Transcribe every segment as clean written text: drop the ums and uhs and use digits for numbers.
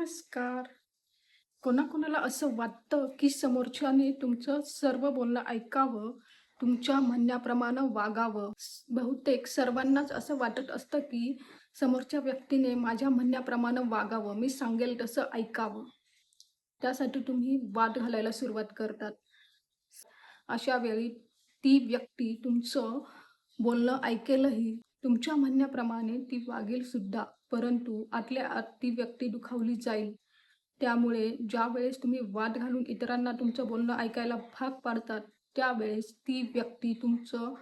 नमस्कार. कोणाकोणाला असं वाटतं, की समोरच्याने तुमचं सर्व बोलणं ऐकावं, तुमच्या म्हणण्याप्रमाणे वागावं. बहुतेक सर्वांनाच असं वाटत असतं, की समोरच्या व्यक्तीने माझ्या म्हणण्याप्रमाणे वागावं, मी सांगेल तसं ऐकावं. त्यासाठी तुम्ही वाद घालायला सुरुवात करतात. अशा वेळी ती व्यक्ती तुमचं बोलणं ऐकेलही, तुमच्या म्हणण्याप्रमाणे ती वागेल सुद्धा, परंतु आतल्या आत ती व्यक्ती दुखावली जाईल. त्यामुळे ज्यावेळेस तुम्ही वाद घालून इतरांना तुमचं बोलणं ऐकायला भाग पाडतात, त्यावेळेस ती व्यक्ती तुमचं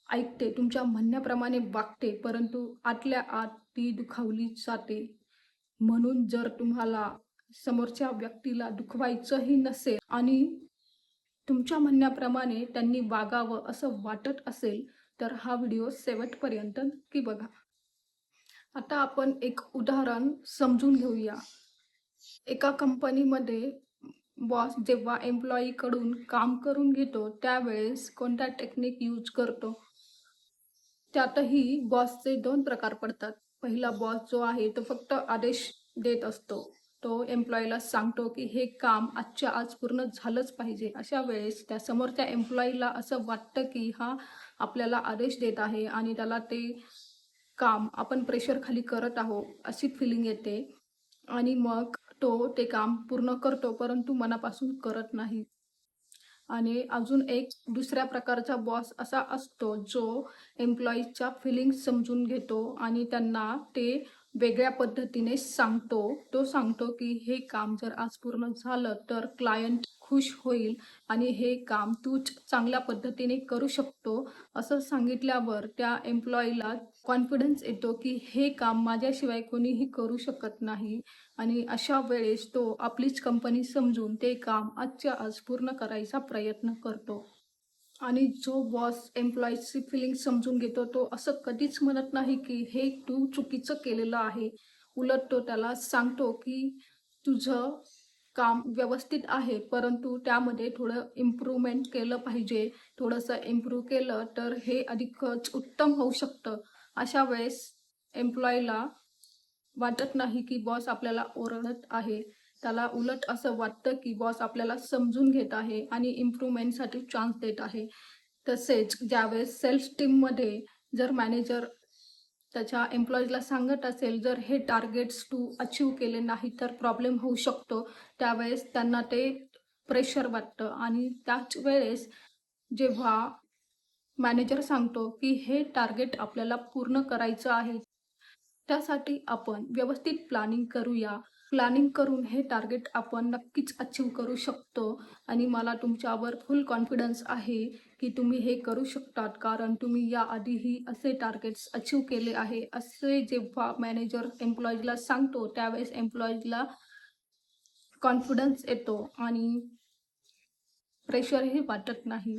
ऐकते, तुमच्या म्हणण्याप्रमाणे वागते, परंतु आतल्या आत ती दुखावली जाते. म्हणून जर तुम्हाला समोरच्या व्यक्तीला दुखवायचंही नसेल आणि तुमच्या म्हणण्याप्रमाणे त्यांनी वागावं असं वाटत असेल, तर हा व्हिडिओ शेवटपर्यंत नक्की बघा. आता आपण एक उदाहरण समजून घेऊया. एका कंपनीमध्ये बॉस जेव्हा एम्प्लॉईकडून काम करून घेतो, त्यावेळेस कोणता टेक्निक यूज करतो? त्यातही बॉसचे 2 प्रकार पडतात. पहिला बॉस जो आहे तो फक्त आदेश देत असतो. तो एम्प्लॉईला सांगतो, की हे काम आजच्या आज पूर्ण झालंच पाहिजे. अशा वेळेस त्या समोरच्या एम्प्लॉईला असं वाटतं, की हा आपल्याला आदेश देत आहे आणि त्याला ते काम आपण प्रेशरखाली करत आहोत, अशी फिलिंग येते आणि मग तो ते काम पूर्ण करतो, परंतु मनापासून करत नाही. आणि अजून एक दुसऱ्या प्रकारचा बॉस असा असतो, जो एम्प्लॉईजच्या फीलिंग्ज समजून घेतो आणि त्यांना ते वेगळ्या पद्धतीने सांगतो. तो सांगतो, की हे काम जर आज पूर्ण झालं, तर क्लायंट खुश होईल आणि हे काम तूच चांगल्या पद्धतीने करू शकतो. असं सांगितल्यावर त्या एम्प्लॉईला कॉन्फिडन्स येतो, की हे काम माझ्याशिवाय कोणीही करू शकत नाही आणि अशा वेळेस तो आपलीच कंपनी समजून ते काम आजच्या आज पूर्ण करायचा प्रयत्न करतो. आणि जो बॉस एम्प्लॉईजची फिलिंग समजून घेतो, तो असं कधीच म्हणत नाही, की हे तू चुकीचं केलेलं आहे. उलट तो त्याला सांगतो, की तुझं काम व्यवस्थित आहे, परंतु त्यामध्ये थोडं इम्प्रूव्हमेंट केलं पाहिजे. थोडंसं इम्प्रूव्ह केलं तर हे अधिकच उत्तम होऊ शकतं. अशा वेळेस एम्प्लॉईला वाटत नाही, की बॉस आपल्याला ओरडत आहे. त्याला उलट असं वाटतं, की बॉस आपल्याला समजून घेत आहे आणि इम्प्रूव्हमेंटसाठी चान्स देत आहे. तसेच ज्यावेळेस सेल्स टीममध्ये जर मॅनेजर त्याच्या एम्प्लॉईजला सांगत असेल, जर हे टार्गेट्स तू अचीव्ह केले नाही तर प्रॉब्लेम होऊ शकतो. त्यावेळेस त्यांना ते प्रेशर वाटतं आणि त्याच वेळेस जेव्हा मॅनेजर सांगतो, की हे टार्गेट आपल्याला पूर्ण करायचं आहे, त्यासाठी आपण व्यवस्थित प्लॅनिंग करूया. प्लॅनिंग करून हे टार्गेट आपण नक्कीच अचीव्ह करू शकतो आणि मला तुमच्यावर फुल कॉन्फिडन्स आहे, की तुम्ही हे करू शकतात. कारण तुम्ही याआधीही असे टार्गेट्स अचीव्ह केले आहे. असे जेव्हा मॅनेजर एम्प्लॉईजला सांगतो, त्यावेळेस एम्प्लॉईजला कॉन्फिडन्स येतो आणि प्रेशरही वाटत नाही.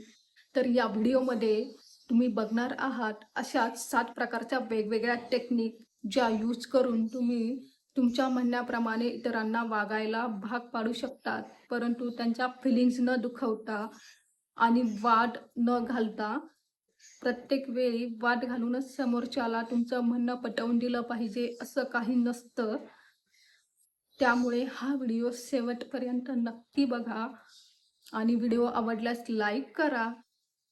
तर या व्हिडिओमध्ये तुम्ही बघणार आहात अशाच 7 प्रकारच्या वेगवेगळ्या टेक्निक, ज्या यूज करून तुम्ही तुमच्या म्हणण्याप्रमाणे इतरांना वागायला भाग पाडू शकतात, परंतु त्यांच्या फिलिंग्ज न दुखवता आणि वाद न घालता. प्रत्येक वेळी वाद घालूनच समोरच्याला तुमचं म्हणणं पटवून दिलं पाहिजे असं काही नसतं. त्यामुळे हा व्हिडिओ शेवटपर्यंत नक्की बघा आणि व्हिडिओ आवडल्यास लाईक करा,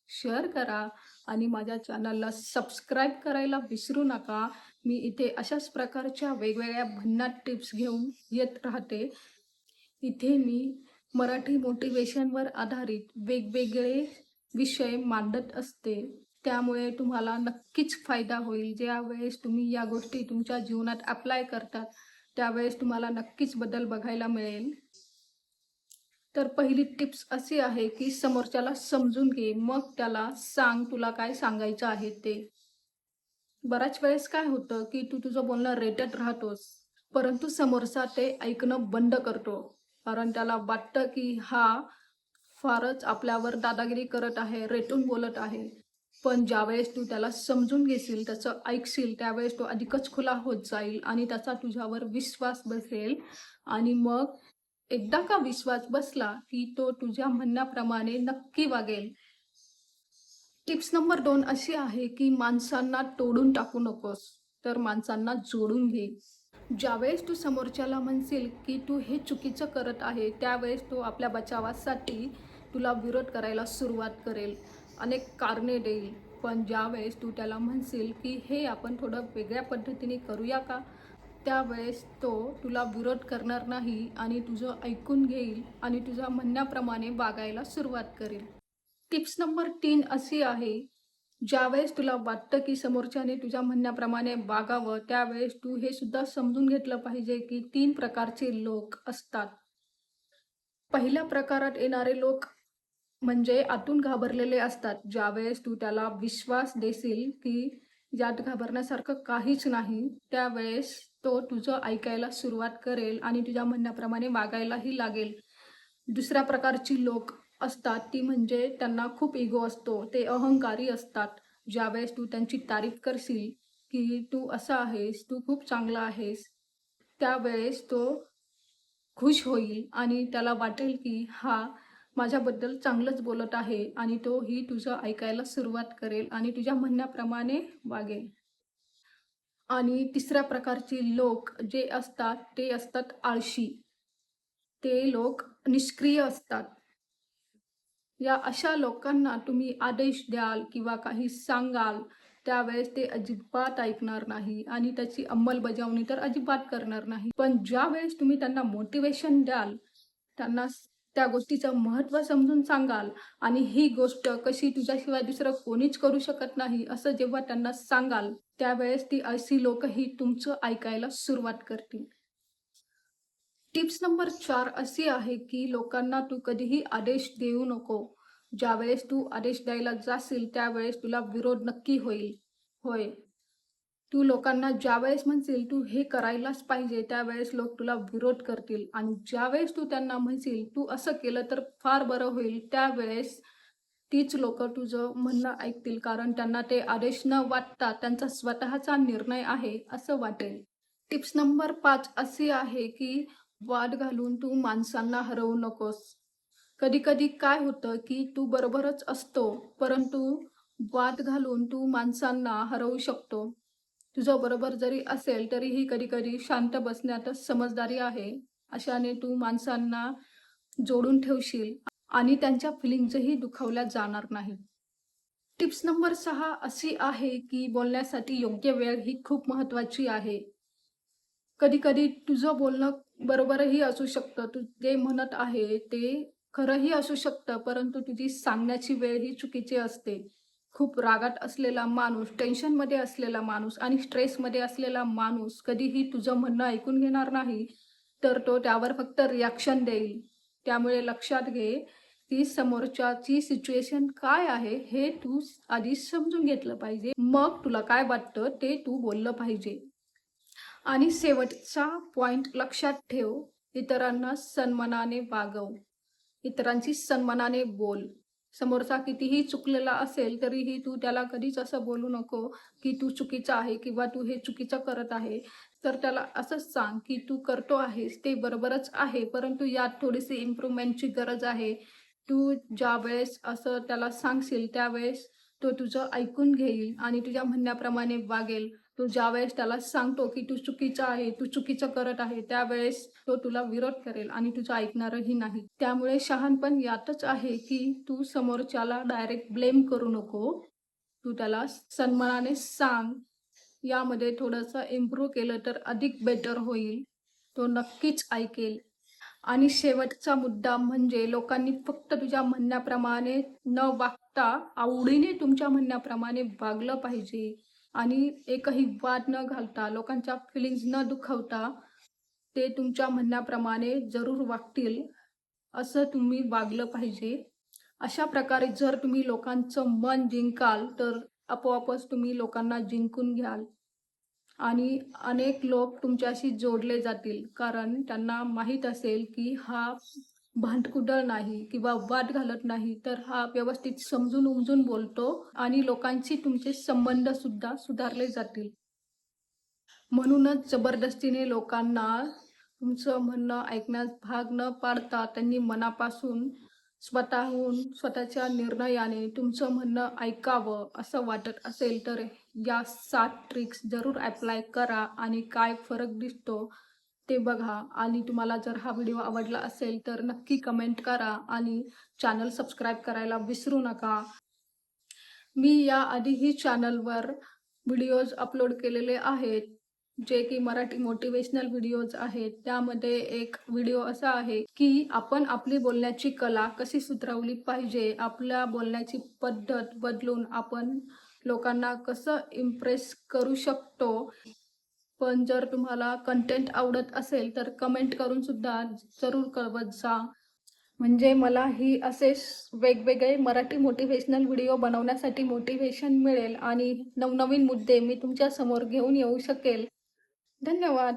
शेअर करा आणि माझ्या चॅनलला सबस्क्राईब करायला विसरू नका. मी इथे अशाच प्रकारच्या वेगवेगळ्या भन्नाट टिप्स घेऊन येत राहते. इथे मी मराठी मोटिवेशनवर आधारित वेगवेगळे विषय मांडत असते. त्यामुळे तुम्हाला नक्कीच फायदा होईल. ज्यावेळेस तुम्ही या गोष्टी तुमच्या जीवनात अप्लाय करतात, त्यावेळेस तुम्हाला नक्कीच बदल बघायला मिळेल. तर पहिली टिप्स अशी आहे, की समोरच्याला समजून घे, मग त्याला सांग तुला काय सांगायचं आहे ते. बऱ्याच वेळेस काय होतं, की तू तुझं बोलणं रेटत राहतोस, परंतु समोरचा ते ऐकणं बंद करतो. कारण त्याला वाटतं, की हा फारच आपल्यावर दादागिरी करत आहे, रेटून बोलत आहे. पण ज्यावेळेस तू त्याला समजून घेशील, त्याचं ऐकशील, त्यावेळेस तो अधिकच खुला होत जाईल आणि त्याचा तुझ्यावर विश्वास बसेल आणि मग एकदा का विश्वास बसला, की तो तुझ्या म्हणण्याप्रमाणे नक्की वागेल. टिप्स नंबर 2 अशी आहे, की माणसांना तोडून टाकू नकोस, तर माणसांना जोडून घे. ज्यावेळेस तू समोरच्याला म्हणशील की तू हे चुकीचं करत आहे, त्यावेळेस तो आपल्या बचावासाठी तुला विरोध करायला सुरुवात करेल, अनेक कारणे देईल. पण ज्यावेळेस तू त्याला म्हणशील की हे आपण थोडं वेगळ्या पद्धतीने करूया का, त्यावेळेस तो तुला विरोध करणार नाही आणि तुझं ऐकून घेईल आणि तुझ्या म्हणण्याप्रमाणे वागायला सुरुवात करेल. टिप्स नंबर 3 अशी आहे, ज्यावेळेस तुला वाटतं की समोरच्याने तुझ्या म्हणण्याप्रमाणे वागावं, त्यावेळेस तू हे सुद्धा समजून घेतलं पाहिजे की 3 प्रकारचे लोक असतात. पहिल्या प्रकारात येणारे लोक म्हणजे आतून घाबरलेले असतात. ज्यावेळेस तू त्याला विश्वास देशील की यात घाबरण्यासारखं काहीच नाही, त्यावेळेस तो तुझं ऐकायला सुरुवात करेल आणि तुझ्या म्हणण्याप्रमाणे वागायलाही लागेल. दुसऱ्या प्रकारची लोक असतात ती म्हणजे त्यांना खूप इगो असतो, ते अहंकारी असतात. ज्यावेळेस तू त्यांची तारीफ करशील की तू असा आहेस, तू खूप चांगला आहेस, त्यावेळेस तो खुश होईल आणि त्याला वाटेल की हा माझ्याबद्दल चांगलंच बोलत आहे आणि तोही तुझं ऐकायला सुरुवात करेल आणि तुझ्या म्हणण्याप्रमाणे वागेल. आणि तिसऱ्या प्रकारचे लोक जे असतात ते असतात आळशी. ते लोक निष्क्रिय असतात. या अशा लोकांना तुम्ही आदेश द्याल किंवा काही सांगाल, त्यावेळेस ते अजिबात ऐकणार नाही आणि त्याची अंमलबजावणी तर अजिबात करणार नाही. पण ज्यावेळेस तुम्ही त्यांना मोटिवेशन द्याल, त्यांना त्या गोष्टीचं महत्त्व समजून सांगाल आणि ही गोष्ट कशी तुझ्याशिवाय दुसरं कोणीच करू शकत नाही, असं जेव्हा त्यांना सांगाल, त्यावेळेस ती अशी लोकही तुमचं ऐकायला सुरुवात करतील. टिप्स नंबर 4 अशी आहे की लोकांना तू कधीही आदेश देऊ नको. ज्यावेळेस तू आदेश द्यायला जाशील, त्यावेळेस तुला विरोध नक्की होईल. होय. तू लोकांना ज्यावेळेस म्हणशील तू हे करायलाच पाहिजे, त्यावेळेस लोक तुला विरोध करतील आणि ज्यावेळेस तू त्यांना म्हणशील तू असं केलं तर फार बरं होईल, त्यावेळेस तीच लोकं तुझं म्हणणं ऐकतील. कारण त्यांना ते आदेश न वाटता त्यांचा स्वतःचा निर्णय आहे असं वाटेल. टिप्स नंबर 5 अशी आहे की वाद घालून तू माणसांना हरवू नकोस. कधी-कधी काय होतं की तू बरोबरच असतो, परंतु वाद घालून तू माणसांना हरवू शकतो. तुझं बरोबर जरी असेल, तरीही कधी-कधी शांत बसण्यातच समजदारी आहे. अशाने तू माणसांना जोडून ठेवशील आणि त्यांच्या फिलिंग्जही दुखावल्या जाणार नाहीत. टिप्स नंबर 6 अशी आहे की बोलण्यासाठी योग्य वेळ ही खूप महत्त्वाची आहे. कधी-कधी तुझं बोलणं बरोबरही असू शकतं. तू जे म्हणत आहे ते खरंही असू शकतं, परंतु तुझी सांगण्याची वेळ ही चुकीची असते. खूप रागात असलेला माणूस, टेन्शनमध्ये असलेला माणूस आणि स्ट्रेसमध्ये असलेला माणूस कधीही तुझं म्हणणं ऐकून घेणार नाही, तर तो त्यावर फक्त रिॲक्शन देईल. त्यामुळे लक्षात घे, की समोरच्याची सिच्युएशन काय आहे हे तू आधी समजून घेतलं पाहिजे. मग तुला काय वाटतं ते तू बोललं पाहिजे. आणि शेवटचा पॉइंट लक्षात ठेव, इतरांना सन्मानाने वागव. इतरांशी सन्मानाने बोल. समोरचा कितीही चुकलेला असेल, तरीही तू त्याला कधीच असं बोलू नको, की तू चुकीचा आहे किंवा तू हे चुकीचं करत आहे. तर त्याला असंच सांग, की तू करतो आहेस ते बरोबरच आहे, परंतु यात थोडीशी इम्प्रूव्हमेंटची गरज आहे. तू ज्यावेळेस असं त्याला सांगशील, त्यावेळेस तो तुझं ऐकून घेईल आणि तुझ्या म्हणण्याप्रमाणे वागेल. तू ज्यावेळेस त्याला सांगतो, की तू चुकीचा आहे, तू चुकीचं करत आहे, त्यावेळेस तो तुला विरोध करेल आणि तुझं ऐकणारही नाही. त्यामुळे शहाणपण यातच आहे, की तू समोरच्याला डायरेक्ट ब्लेम करू नको. तू त्याला सन्मानाने सांग. यामध्ये थोडंसं इम्प्रूव्ह केलं तर अधिक बेटर होईल. तो नक्कीच ऐकेल. आणि शेवटचा मुद्दा म्हणजे लोकांनी फक्त तुझ्या म्हणण्याप्रमाणे न वागता आवडीने तुमच्या म्हणण्याप्रमाणे वागलं पाहिजे आणि एकही वाद न घालता, लोकांच्या फिलिंग्ज न दुखवता ते तुमच्या म्हणण्याप्रमाणे जरूर वागतील, असं तुम्ही वागलं पाहिजे. अशा प्रकारे जर तुम्ही लोकांचं मन जिंकाल, तर आपोआपच तुम्ही लोकांना जिंकून घ्याल. आणि अनेक लोक तुमच्याशी जोडले जातील. कारण त्यांना माहीत असेल, की हा भांडकुदळ नाही किंवा वाद घालत नाही, तर हा व्यवस्थित समजून-उमजून बोलतो आणि लोकांशी तुमचे संबंधसुद्धा सुधारले जातील. म्हणूनच जबरदस्तीने लोकांना तुमचं म्हणणं ऐकण्यास भाग न पाडता त्यांनी मनापासून स्वतःहून स्वतःच्या निर्णयाने तुमचं म्हणणं ऐकावं असं वाटत असेल तर या 7 ट्रिक्स जरूर अप्लाय करा आणि काय फरक दिसतो ते बघा. आणि तुम्हाला जर हा व्हिडिओ आवडला असेल तर नक्की कमेंट करा आणि चॅनल सबस्क्राईब करायला विसरू नका. मी याआधीही चॅनलवर व्हिडिओज अपलोड केलेले आहेत, जे की मराठी मोटिवेशनल व्हिडिओज आहेत. त्यामध्ये एक व्हिडिओ असा आहे की आपण आपली बोलण्याची कला कशी सुधारवली पाहिजे, आपल्या बोलण्याची पद्धत बदलून आपण लोकांना कसं इम्प्रेस करू शकतो. पण जर तुम्हाला कंटेंट आवडत असेल तर कमेंट करून सुद्धा जरूर कळवत जा. म्हणजे मलाही असेच वेगवेगळे मराठी मोटिव्हेशनल व्हिडिओ बनवण्यासाठी मोटिव्हेशन मिळेल आणि नवनवीन मुद्दे मी तुमच्यासमोर घेऊन येऊ शकेल. धन्यवाद.